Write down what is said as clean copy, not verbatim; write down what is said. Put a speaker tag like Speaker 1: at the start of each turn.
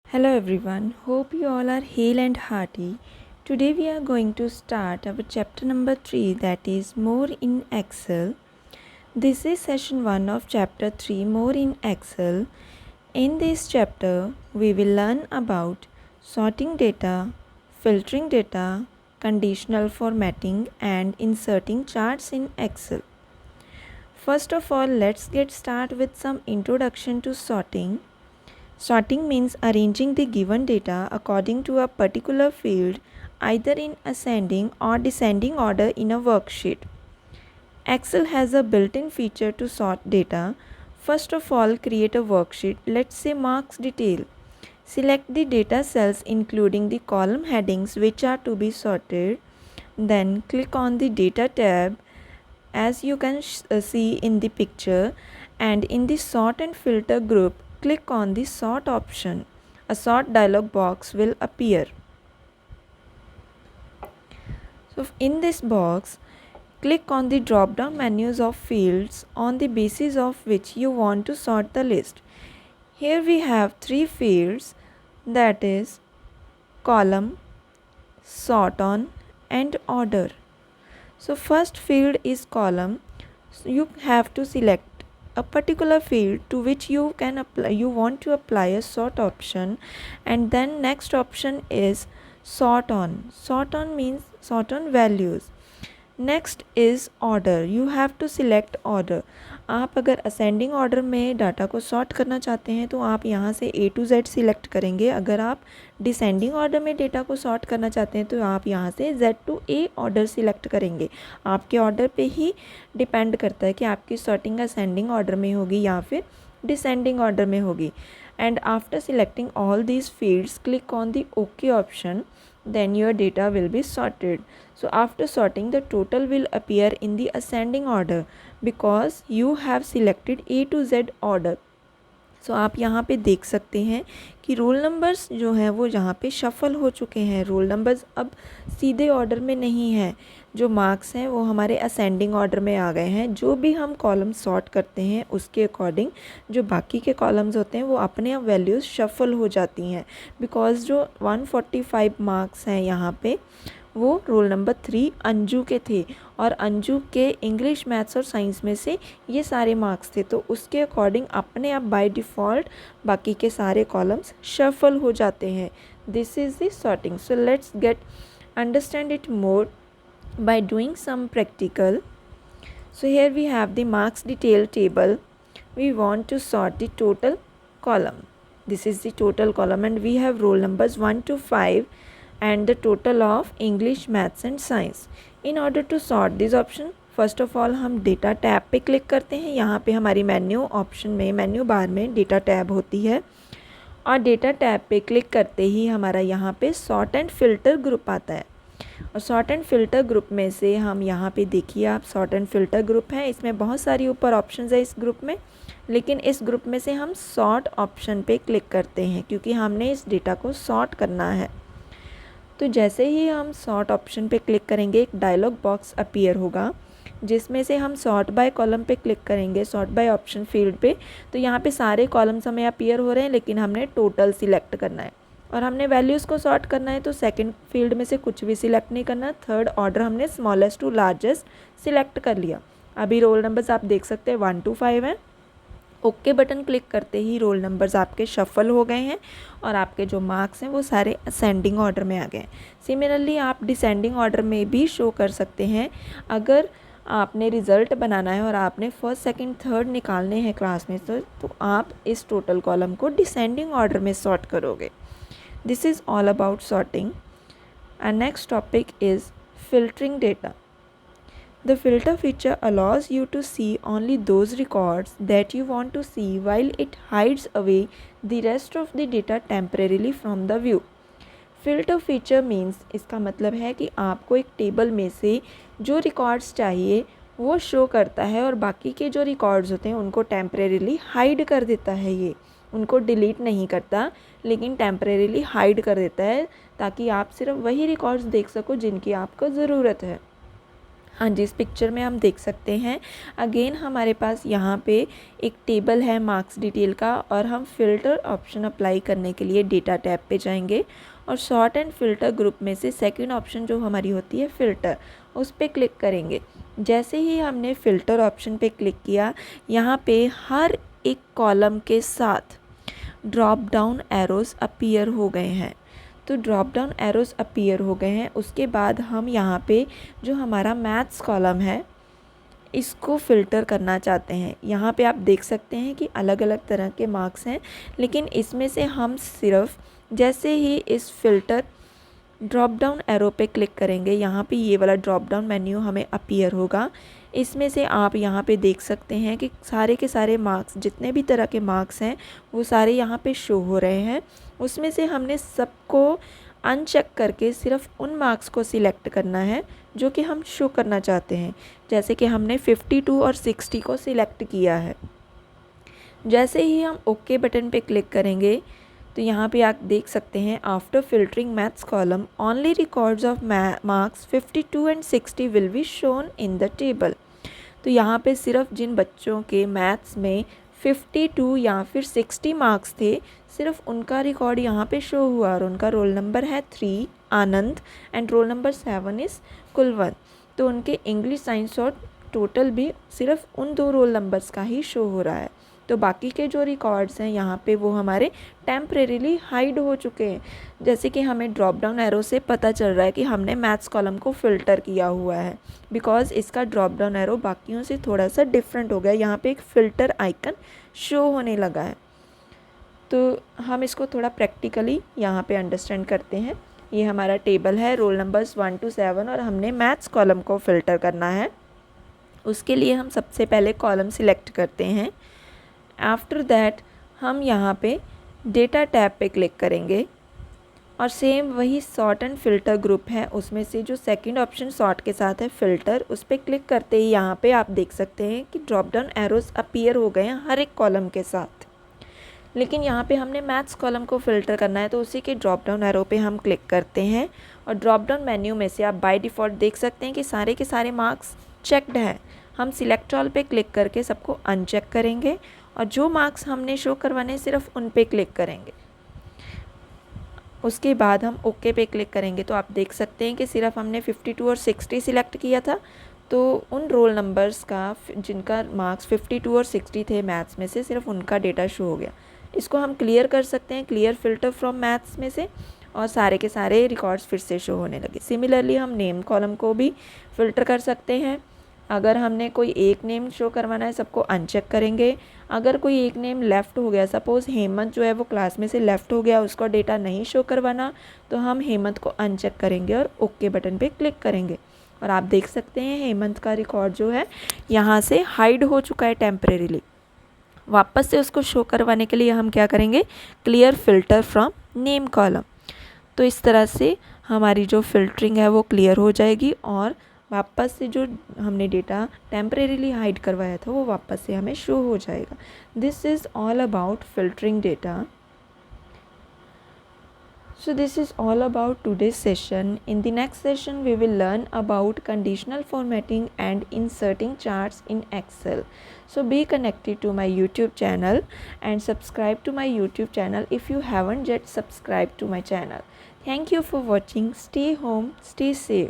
Speaker 1: Hello everyone, hope you all are hale and hearty. Today we are going to start our chapter number 3, that is More in Excel. This is session 1 of chapter 3, More in Excel. In this chapter we will learn about sorting data, filtering data, conditional formatting and inserting charts in Excel. First of all, let's get started with some introduction to sorting. Sorting means arranging the given data according to a particular field, either in ascending or descending order in a worksheet. Excel has a built-in feature to sort data. First of all, create a worksheet, let's say marks detail. Select the data cells including the column headings which are to be sorted. Then click on the data tab as you can see in the picture, and in the sort and filter group click on the sort option. A sort dialog box will appear. So in this box, click on the drop down menus of fields on the basis of which you want to sort the list. Here we have three fields, that is column, sort on and order. So first field is column. So you have to select a particular field to which you want to apply a sort option, and then next option is sort on. Sort on means sort on values. Next is order, you have to select order. आप अगर ascending order में data को sort करना चाहते हैं तो आप यहाँ से A to Z सिलेक्ट करेंगे. अगर आप डिसेंडिंग ऑर्डर में डेटा को सॉर्ट करना चाहते हैं तो आप यहाँ से Z to A order select करेंगे. आपके ऑर्डर पे ही डिपेंड करता है कि आपकी सॉर्टिंग असेंडिंग ऑर्डर में होगी या फिर डिसेंडिंग ऑर्डर में होगी. And after selecting all these fields click on the okay option, then your data will be sorted. So after sorting, the total will appear in the ascending order because you have selected A to Z order. सो आप यहाँ पे देख सकते हैं कि roll numbers जो हैं वो यहाँ पे शफ़ल हो चुके हैं. रोल नंबर्स अब सीधे ऑर्डर में नहीं हैं. जो मार्क्स हैं वो हमारे असेंडिंग ऑर्डर में आ गए हैं. जो भी हम कॉलम सॉर्ट करते हैं उसके अकॉर्डिंग जो बाकी के कॉलम्स होते हैं वो अपने आप वैल्यूज़ शफ़ल हो जाती हैं. बिकॉज़ जो 145 मार्क्स हैं यहाँ पे वो रोल नंबर 3 अंजू के थे और अंजू के इंग्लिश, मैथ्स और साइंस में से ये सारे मार्क्स थे. तो उसके अकॉर्डिंग अपने आप बाय डिफ़ॉल्ट बाकी के सारे कॉलम्स शफल हो जाते हैं. This is the sorting. So let's get understand it more by doing some practical. So here we have the marks detail table. We want to sort the total column. This is the total column and we have roll numbers 1 to 5 and the total of English, Maths and Science. In order to sort this option, first of all हम data tab पे click करते हैं. यहाँ पे हमारी menu option में, menu bar में data tab होती है और डेटा टैब पे क्लिक करते ही हमारा यहाँ पे सॉर्ट एंड फिल्टर ग्रुप आता है. और सॉर्ट एंड फिल्टर ग्रुप में से हम यहाँ पे देखिए, आप सॉर्ट एंड फिल्टर ग्रुप है, इसमें बहुत सारी ऊपर ऑप्शंस है इस ग्रुप में, लेकिन इस ग्रुप में से हम सॉर्ट ऑप्शन पे क्लिक करते हैं क्योंकि हमने इस डेटा को सॉर्ट करना है. तो जैसे ही हम सॉर्ट ऑप्शन पे क्लिक करेंगे एक डायलॉग बॉक्स अपीयर होगा जिसमें से हम सॉर्ट बाय कॉलम पे क्लिक करेंगे, सॉर्ट बाय ऑप्शन फील्ड पे. तो यहाँ पे सारे कॉलम्स हमें अपीयर हो रहे हैं लेकिन हमने टोटल सिलेक्ट करना है और हमने वैल्यूज़ को सॉर्ट करना है. तो सेकंड फील्ड में से कुछ भी सिलेक्ट नहीं करना. थर्ड ऑर्डर हमने स्मॉलेस्ट टू लार्जेस्ट सिलेक्ट कर लिया. अभी रोल नंबर्स आप देख सकते हैं 1 to 5 हैं. ओके बटन क्लिक करते ही रोल नंबर्स आपके शफ़ल हो गए हैं और आपके जो मार्क्स हैं वो सारे असेंडिंग ऑर्डर में आ गए हैं. सिमिलरली आप डिसेंडिंग ऑर्डर में भी शो कर सकते हैं. अगर आपने रिज़ल्ट बनाना है और आपने फर्स्ट, सेकंड, थर्ड निकालने हैं क्लास में तो आप इस टोटल कॉलम को डिसेंडिंग ऑर्डर में सॉर्ट करोगे. This is all about sorting. And next topic is filtering data. The filter feature allows you to see only those records that you want to see while it hides away the rest of the data temporarily from the view. Filter feature means इसका मतलब है कि आपको एक table में से जो records चाहिए वो शो करता है और बाकी के जो रिकॉर्ड्स होते हैं उनको टेम्परेरीली हाइड कर देता है. ये उनको डिलीट नहीं करता लेकिन टेम्परेरीली हाइड कर देता है ताकि आप सिर्फ वही रिकॉर्ड्स देख सको जिनकी आपको ज़रूरत है. हाँ जी, इस पिक्चर में हम देख सकते हैं अगेन हमारे पास यहाँ पे एक टेबल है मार्क्स डिटेल का, और हम फ़िल्टर ऑप्शन अप्लाई करने के लिए डेटा टैब पे जाएंगे और सॉर्ट एंड फ़िल्टर ग्रुप में से सेकंड ऑप्शन जो हमारी होती है फ़िल्टर, उस पर क्लिक करेंगे। जैसे ही हमने फ़िल्टर ऑप्शन पे क्लिक किया, यहाँ पे हर एक कॉलम के साथ ड्रॉप डाउन एरोज़ अपीयर हो गए हैं। तो ड्रॉप डाउन एरोज़ अपीयर हो गए हैं। उसके बाद हम यहाँ पे जो हमारा मैथ्स कॉलम है इसको फ़िल्टर करना चाहते हैं। यहाँ पे आप देख सकते हैं कि अलग अलग तरह के मार्क्स हैं, लेकिन इसमें से हम सिर्फ जैसे ही इस फ़िल्टर ड्रॉप डाउन एरो पे क्लिक करेंगे, यहाँ पे ये वाला ड्रॉप डाउन मेन्यू हमें अपीयर होगा। इसमें से आप यहाँ पे देख सकते हैं कि सारे के सारे मार्क्स, जितने भी तरह के मार्क्स हैं वो सारे यहाँ पे शो हो रहे हैं। उसमें से हमने सबको अनचेक करके सिर्फ उन मार्क्स को सिलेक्ट करना है जो कि हम शो करना चाहते हैं। जैसे कि हमने 52 और 60 को सिलेक्ट किया है। जैसे ही हम ओके बटन पे क्लिक करेंगे तो यहाँ पे आप देख सकते हैं after filtering maths column only records of marks 52 and 60 will be shown in the table. तो यहाँ पे सिर्फ जिन बच्चों के मैथ्स में 52 या फिर 60 मार्क्स थे, सिर्फ उनका रिकॉर्ड यहाँ पे शो हुआ, और उनका रोल नंबर है 3 Anand and roll number 7 is Kulwant. तो उनके इंग्लिश, साइंस और टोटल भी सिर्फ उन 2 रोल नंबर्स का ही शो हो रहा है। तो बाकी के जो रिकॉर्ड्स हैं यहाँ पे वो हमारे टेम्परेरीली हाइड हो चुके हैं। जैसे कि हमें ड्रॉप डाउन एरो से पता चल रहा है कि हमने मैथ्स कॉलम को फ़िल्टर किया हुआ है, बिकॉज़ इसका ड्रॉप डाउन एरो बाकियों से थोड़ा सा डिफरेंट हो गया। यहाँ पे एक फ़िल्टर आइकन शो होने लगा है। तो हम इसको थोड़ा प्रैक्टिकली यहाँ पे अंडरस्टैंड करते हैं। ये हमारा टेबल है रोल नंबर्स 1 to 7, और हमने मैथ्स कॉलम को फ़िल्टर करना है। उसके लिए हम सबसे पहले कॉलम सिलेक्ट करते हैं। आफ्टर दैट हम यहाँ पे डेटा टैब पे क्लिक करेंगे, और सेम वही सॉर्ट एंड फ़िल्टर ग्रुप है, उसमें से जो सेकंड ऑप्शन सॉर्ट के साथ है फ़िल्टर, उस पर क्लिक करते ही यहाँ पे आप देख सकते हैं कि ड्रॉप डाउन एरोज़ अपीयर हो गए हैं हर एक कॉलम के साथ। लेकिन यहाँ पे हमने मैथ्स कॉलम को फ़िल्टर करना है, तो उसी के ड्रॉप डाउन एरो पे हम क्लिक करते हैं, और ड्रॉप डाउन मेन्यू में से आप बाय डिफ़ॉल्ट देख सकते हैं कि सारे के सारे मार्क्स चेक्ड हैं। हम सिलेक्ट ऑल पे क्लिक करके सबको अनचेक करेंगे, और जो मार्क्स हमने शो करवाने सिर्फ उन पे क्लिक करेंगे। उसके बाद हम ओके पे क्लिक करेंगे, तो आप देख सकते हैं कि सिर्फ हमने 52 और 60 सिलेक्ट किया था, तो उन रोल नंबर्स का जिनका मार्क्स 52 और 60 थे मैथ्स में से, सिर्फ उनका डेटा शो हो गया। इसको हम क्लियर कर सकते हैं, क्लियर फ़िल्टर फ्रॉम मैथ्स में से, और सारे के सारे रिकॉर्ड्स फिर से शो होने लगे। सिमिलरली हम नेम कॉलम को भी फ़िल्टर कर सकते हैं। अगर हमने कोई एक नेम शो करवाना है, सबको अनचेक करेंगे। अगर कोई एक नेम लेफ़्ट हो गया, सपोज़ हेमंत जो है वो क्लास में से लेफ़्ट हो गया, उसका डेटा नहीं शो करवाना, तो हम हेमंत को अनचेक करेंगे और ओके बटन पे क्लिक करेंगे। और आप देख सकते हैं हेमंत का रिकॉर्ड जो है यहाँ से हाइड हो चुका है टेम्परेरीली। वापस से उसको शो करवाने के लिए हम क्या करेंगे, clear filter from name column. तो इस तरह से हमारी जो फ़िल्टरिंग है वो क्लियर हो जाएगी, और वापस से जो हमने डेटा टेम्परेरीली हाइड करवाया था वो वापस से हमें शो हो जाएगा। This is all about filtering data. So this is all about today's session. In the next session we will learn about conditional formatting and inserting charts in Excel. So be connected to my YouTube channel and subscribe to my YouTube channel if you haven't yet subscribed to my channel. Thank you for watching. Stay home, stay safe.